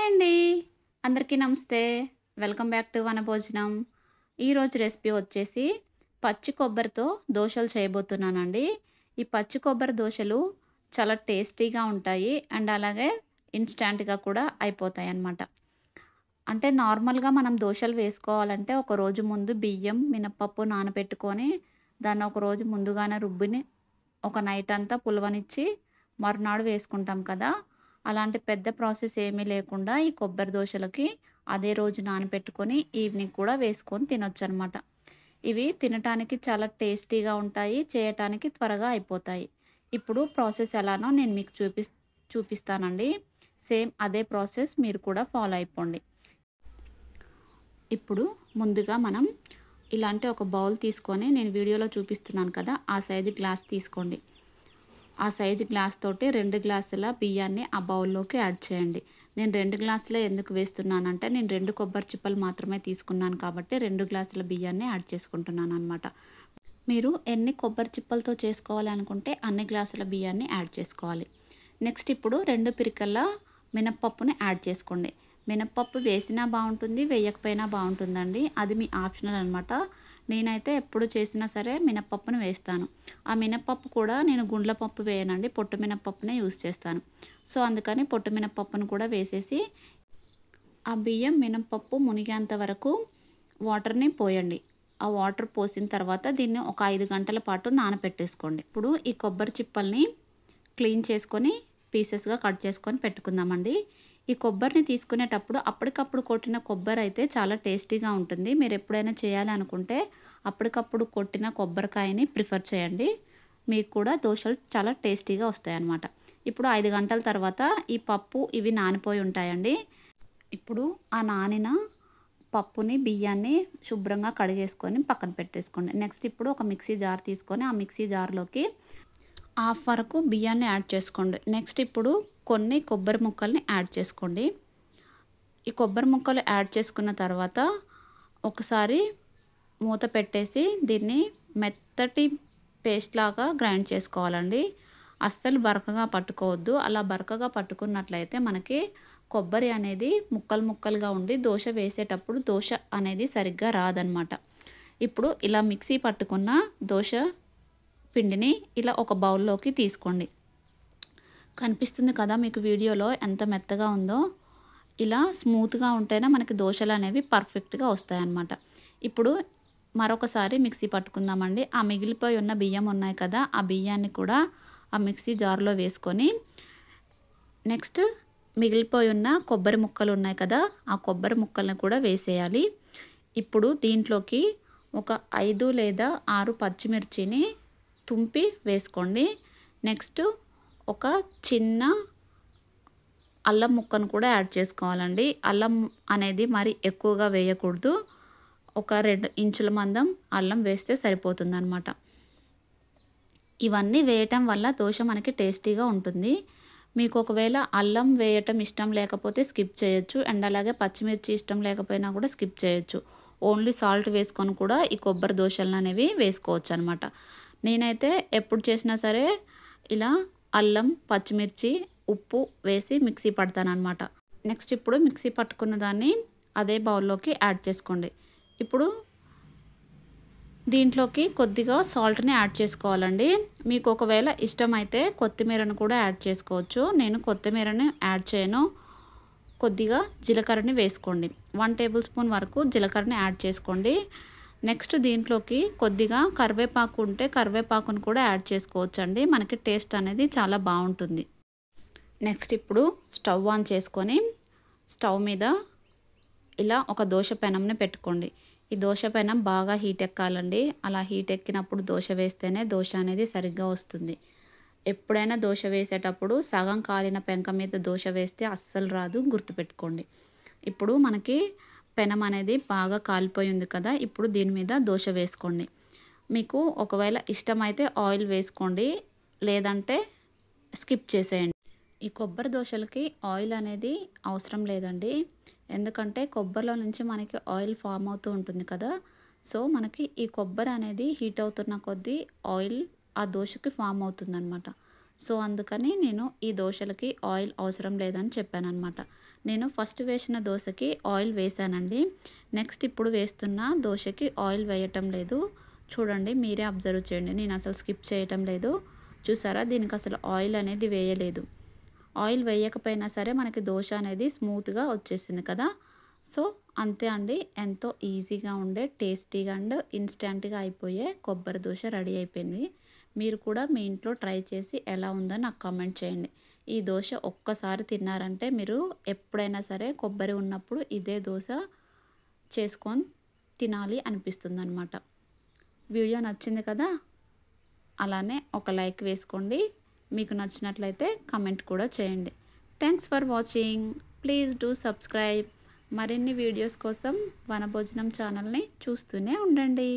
Hi అండి. అందరికీ నమస్తే. Welcome back to Vanabhojanam. ఈరోజు రెసిపీ వచ్చేసి పచ్చి కొబ్బరితో దోసలు చేయబోతున్నానండి. ఈ పచ్చి కొబ్బరి దోసలు చాలా టేస్టీగా ఉంటాయి అండ్ అలాగే ఇన్‌స్టాంట్‌గా కూడా అయిపోతాయన్నమాట. అంటే నార్మల్‌గా మనం దోసలు వేసుకోవాలంటే ఒక రోజు ముందు బియ్యం, మినపప్పు నానబెట్టుకొని దాన్ని ఒక రోజు ముందుగానే రుబ్బిని ఒక నైట్ అంతా పులవనిచ్చి మరునాడు వేసుకుంటాం కదా! అలాంటి పెద్ద ప్రాసెస్ ఏమీ లేకుండా ఈ కొబ్బరి దోసలకి అదే రోజు నానబెట్టుకొని ఈవినింగ్ కూడా వేసుకొని తినొచ్చనమాట. ఇవి తినటానికి చాలా టేస్టీగా ఉంటాయి. చేయటానికి త్వరగా అయిపోతాయి. ఇప్పుడు ప్రాసెస్ ఎలానో నేను మీకు చూపిస్తానండి. సేమ్ అదే ప్రాసెస్ మీరు కూడా ఫాలో అయిపోండి. ఇప్పుడు ముందుగా మనం ఇలాంటి ఒక బౌల్ తీసుకొని నేను వీడియోలో చూపిస్తున్నాను కదా! ఆ సైజు గ్లాస్ తీసుకోండి. ఆ సైజు గ్లాస్ తోటి 2 గ్లాసుల బియ్యాన్ని ఆ బౌల్లోకి యాడ్ చేయండి. నేను 2 గ్లాసులే ఎందుకు వేస్తున్నానంటే నేను 2 కొబ్బరి చిప్పలు మాత్రమే తీసుకున్నాను కాబట్టి 2 గ్లాసుల బియ్యాన్ని యాడ్ చేసుకుంటున్నాననమాట. మీరు ఎన్ని కొబ్బరి చిప్పలతో చేసుకోవాలి అనుకుంటే అన్ని గ్లాసుల బియ్యాన్ని యాడ్ చేసుకోవాలి. నెక్స్ట్ ఇప్పుడు 2 పిరికల మినపప్పుని యాడ్ చేసుకోండి. మినపప్పు వేసినా బాగుంటుంది, వేయకపోయినా బాగుంటుందండి. అది మీ ఆప్షనల్ అనమాట. నేనైతే ఎప్పుడు చేసినా సరే మినపప్పుని వేస్తాను. ఆ మినపప్పు కూడా నేను గుండ్ల పప్పు వేయనండి, పొట్టు మినపప్పునే యూస్ చేస్తాను. సో అందుకని పొట్టు మినపప్పును కూడా వేసేసి ఆ బియ్యం మినపప్పు మునిగేంత వరకు వాటర్ని పోయండి. ఆ వాటర్ పోసిన తర్వాత దీన్ని ఒక 5 గంటల పాటు నానపెట్టేసుకోండి. ఇప్పుడు ఈ కొబ్బరి చిప్పల్ని క్లీన్ చేసుకొని పీసెస్గా కట్ చేసుకొని పెట్టుకుందామండి. ఈ కొబ్బరిని తీసుకునేటప్పుడు అప్పటికప్పుడు కొట్టిన కొబ్బరి అయితే చాలా టేస్టీగా ఉంటుంది. మీరు ఎప్పుడైనా చేయాలి అనుకుంటే అప్పటికప్పుడు కొట్టిన కొబ్బరికాయని ప్రిఫర్ చేయండి. మీకు కూడా దోసలు చాలా టేస్టీగా వస్తాయన్నమాట. ఇప్పుడు 5 గంటల తర్వాత ఈ పప్పు ఇవి నానిపోయి ఉంటాయండి. ఇప్పుడు ఆ నానిన పప్పుని, బియ్యాన్ని శుభ్రంగా కడిగేసుకొని పక్కన పెట్టేసుకోండి. నెక్స్ట్ ఇప్పుడు ఒక మిక్సీ జార్ తీసుకొని ఆ మిక్సీ జార్‌లోకి హాఫ్ వరకు బియ్యాన్ని యాడ్ చేసుకోండి. నెక్స్ట్ ఇప్పుడు కొన్ని కొబ్బరి ముక్కల్ని యాడ్ చేసుకోండి. ఈ కొబ్బరి ముక్కలు యాడ్ చేసుకున్న తర్వాత ఒకసారి మూత పెట్టేసి దీన్ని మెత్తటి పేస్ట్ లాగా గ్రైండ్ చేసుకోవాలండి. అస్సలు బరకగా పట్టుకోవద్దు. అలా బరకగా పట్టుకున్నట్లయితే మనకి కొబ్బరి అనేది ముక్కలు ముక్కలుగా ఉండి దోస వేసేటప్పుడు దోస అనేది సరిగ్గా రాదనమాట. ఇప్పుడు ఇలా మిక్సీ పట్టుకున్న దోస పిండిని ఇలా ఒక బౌల్లోకి తీసుకోండి. కనిపిస్తుంది కదా మీకు వీడియోలో ఎంత మెత్తగా ఉందో. ఇలా స్మూత్‌గా ఉంటేనే మనకి దోసలు అనేవి పర్ఫెక్ట్‌గా వస్తాయన్నమాట. ఇప్పుడు మరొకసారి మిక్సీ పట్టుకుందామండి. ఆ మిగిలిపోయి ఉన్న బియ్యం ఉన్నాయి కదా! ఆ బియ్యాన్ని కూడా ఆ మిక్సీ జార్‌లో వేసుకొని నెక్స్ట్ మిగిలిపోయి ఉన్న కొబ్బరి ముక్కలు ఉన్నాయి కదా! ఆ కొబ్బరి ముక్కల్ని కూడా వేసేయాలి. ఇప్పుడు దీంట్లోకి ఒక 5 లేదా 6 పచ్చిమిర్చిని తుంపి వేసుకోండి. నెక్స్ట్ ఒక చిన్న అల్లం ముక్కను కూడా యాడ్ చేసుకోవాలండి. అల్లం అనేది మరి ఎక్కువగా వేయకూడదు. ఒక 2 ఇంచుల మందం అల్లం వేస్తే సరిపోతుందనమాట. ఇవన్నీ వేయటం వల్ల దోస మనకి టేస్టీగా ఉంటుంది. మీకు ఒకవేళ అల్లం వేయటం ఇష్టం లేకపోతే స్కిప్ చేయొచ్చు. అండ్ అలాగే పచ్చిమిర్చి ఇష్టం లేకపోయినా కూడా స్కిప్ చేయొచ్చు. ఓన్లీ సాల్ట్ వేసుకొని కూడా ఈ కొబ్బరి దోసలనేవి వేసుకోవచ్చు అనమాట. నేనైతే ఎప్పుడు చేసినా సరే ఇలా అల్లం, పచ్చిమిర్చి, ఉప్పు వేసి మిక్సీ పడతాననమాట. నెక్స్ట్ ఇప్పుడు మిక్సీ పట్టుకున్న దాన్ని అదే బౌల్లోకి యాడ్ చేసుకోండి. ఇప్పుడు దీంట్లోకి కొద్దిగా సాల్ట్‌ని యాడ్ చేసుకోవాలండి. మీకు ఒకవేళ ఇష్టమైతే కొత్తిమీరను కూడా యాడ్ చేసుకోవచ్చు. నేను కొత్తిమీరని యాడ్ చేయను. కొద్దిగా జీలకర్రని వేసుకోండి. 1 టేబుల్ స్పూన్ వరకు జీలకర్రని యాడ్ చేసుకోండి. నెక్స్ట్ దీంట్లోకి కొద్దిగా కరివేపాకు ఉంటే కరివేపాకును కూడా యాడ్ చేసుకోవచ్చండి. మనకి టేస్ట్ అనేది చాలా బాగుంటుంది. నెక్స్ట్ ఇప్పుడు స్టవ్ ఆన్ చేసుకొని స్టవ్ మీద ఇలా ఒక దోస పెనంని పెట్టుకోండి. ఈ దోస పెనం బాగా హీట్ ఎక్కాలండి. అలా హీట్ ఎక్కినప్పుడు దోస వేస్తేనే దోస అనేది సరిగ్గా వస్తుంది. ఎప్పుడైనా దోస వేసేటప్పుడు సగం కాలిన పెంక మీద దోస వేస్తే అస్సలు రాదు, గుర్తుపెట్టుకోండి. ఇప్పుడు మనకి పెనం అనేది బాగా కాలిపోయి ఉంది కదా! ఇప్పుడు దీని మీద దోస వేసుకోండి. మీకు ఒకవేళ ఇష్టమైతే ఆయిల్ వేసుకోండి, లేదంటే స్కిప్ చేసేయండి. ఈ కొబ్బరి దోసలకి ఆయిల్ అనేది అవసరం లేదండి. ఎందుకంటే కొబ్బరిలో నుంచి మనకి ఆయిల్ ఫామ్ అవుతూ ఉంటుంది కదా! సో మనకి ఈ కొబ్బరి అనేది హీట్ అవుతున్న కొద్దీ ఆయిల్ ఆ దోసకి ఫామ్ అవుతుందనమాట. సో అందుకని నేను ఈ దోశలకి ఆయిల్ అవసరం లేదని చెప్పాననమాట. నేను ఫస్ట్ వేసిన దోశకి ఆయిల్ వేశానండి. నెక్స్ట్ ఇప్పుడు వేస్తున్న దోశకి ఆయిల్ వేయటం లేదు. చూడండి, మీరే అబ్జర్వ్ చేయండి. నేను అసలు స్కిప్ చేయటం లేదు. చూసారా, దీనికి అసలు ఆయిల్ అనేది వేయలేదు. ఆయిల్ వేయకపోయినా సరే మనకి దోశ అనేది స్మూత్గా వచ్చేసింది కదా. సో అంతే అండి, ఎంతో ఈజీగా ఉండే టేస్టీగా అండ్ ఇన్స్టెంట్గా అయిపోయే కొబ్బరి దోశ రెడీ అయిపోయింది. మీరు కూడా మీ ఇంట్లో ట్రై చేసి ఎలా ఉందో నాకు కామెంట్ చేయండి. ఈ దోశ ఒక్కసారి తిన్నారంటే మీరు ఎప్పుడైనా సరే కొబ్బరి ఉన్నప్పుడు ఇదే దోశ చేసుకొని తినాలి అనిపిస్తుంది అనమాట. వీడియో నచ్చింది కదా, అలానే ఒక లైక్ వేసుకోండి. మీకు నచ్చినట్లయితే కమెంట్ కూడా చేయండి. Thanks for watching. Please do subscribe. మరిన్ని వీడియోస్ కోసం వనభోజనం ఛానల్ని చూస్తూనే ఉండండి.